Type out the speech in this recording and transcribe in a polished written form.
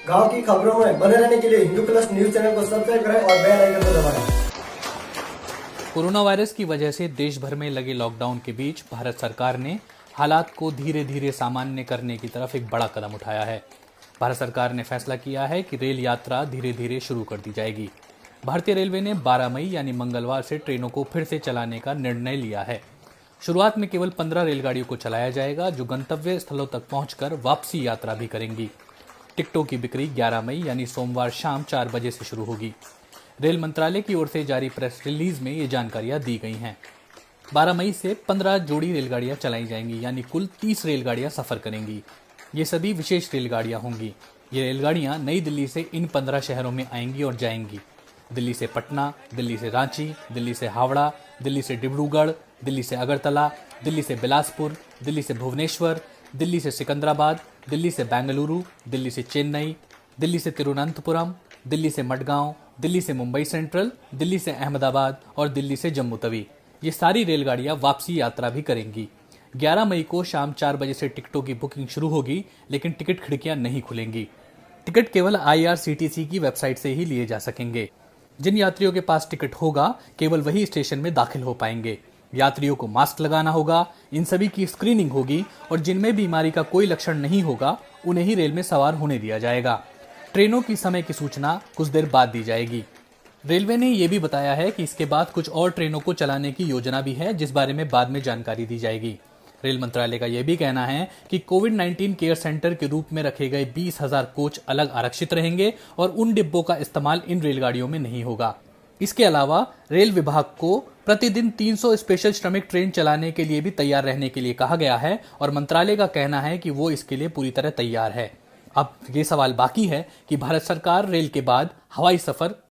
गांव की खबरों में बने रहने के लिए हिंदू प्लस न्यूज चैनल को सब्सक्राइब करें और बेल आइकन को दबाएं। कोरोना वायरस की वजह से देश भर में लगे लॉकडाउन के बीच भारत सरकार ने हालात को धीरे धीरे सामान्य करने की तरफ एक बड़ा कदम उठाया है। भारत सरकार ने फैसला किया है कि रेल यात्रा धीरे धीरे शुरू कर दी जाएगी। भारतीय रेलवे ने 12 मई यानी मंगलवार से ट्रेनों को फिर से चलाने का निर्णय लिया है। शुरुआत में केवल 15 रेलगाड़ियों को चलाया जाएगा जो गंतव्य स्थलों तक पहुंचकर वापसी यात्रा भी करेंगी। टिकटों की बिक्री 11 मई यानी सोमवार शाम 4 बजे से शुरू होगी। रेल मंत्रालय की ओर से जारी प्रेस रिलीज में ये जानकारियां दी गई हैं। 12 मई से 15 जोड़ी रेलगाड़ियां चलाई जाएंगी यानी कुल 30 रेलगाड़ियां सफर करेंगी। ये सभी विशेष रेलगाड़ियां होंगी। ये रेलगाड़ियां नई दिल्ली से इन 15 शहरों में आएंगी और जाएंगी। दिल्ली से पटना, दिल्ली से रांची, दिल्ली से हावड़ा, दिल्ली से डिब्रूगढ़, दिल्ली से अगरतला, दिल्ली से बिलासपुर, दिल्ली से भुवनेश्वर, दिल्ली से सिकंदराबाद, दिल्ली से बेंगलुरु, दिल्ली से चेन्नई, दिल्ली से तिरुवनंतपुरम, दिल्ली से मडगांव, दिल्ली से मुंबई सेंट्रल, दिल्ली से अहमदाबाद और दिल्ली से जम्मू तवी। ये सारी रेलगाड़ियां वापसी यात्रा भी करेंगी। 11 मई को शाम 4 बजे से टिकटों की बुकिंग शुरू होगी, लेकिन टिकट खिड़कियां नहीं खुलेंगी। टिकट केवल IRCTC की वेबसाइट से ही लिए जा सकेंगे। जिन यात्रियों के पास टिकट होगा केवल वही स्टेशन में दाखिल हो पाएंगे। यात्रियों को मास्क लगाना होगा, इन सभी की स्क्रीनिंग होगी और जिनमें बीमारी का कोई लक्षण नहीं होगा उन्हें ही रेल में सवार होने दिया जाएगा। ट्रेनों की समय की सूचना कुछ देर बाद दी जाएगी। रेलवे ने यह भी बताया है कि इसके बाद कुछ और ट्रेनों को चलाने की योजना भी है, जिस बारे में बाद में जानकारी दी जाएगी। रेल मंत्रालय का यह भी कहना है कि कोविड-19 केयर सेंटर के रूप में रखे गए 20,000 कोच अलग आरक्षित रहेंगे और उन डिब्बों का इस्तेमाल इन रेलगाड़ियों में नहीं होगा। इसके अलावा रेल विभाग को प्रतिदिन 300 स्पेशल श्रमिक ट्रेन चलाने के लिए भी तैयार रहने के लिए कहा गया है और मंत्रालय का कहना है कि वो इसके लिए पूरी तरह तैयार है। अब ये सवाल बाकी है कि भारत सरकार रेल के बाद हवाई सफर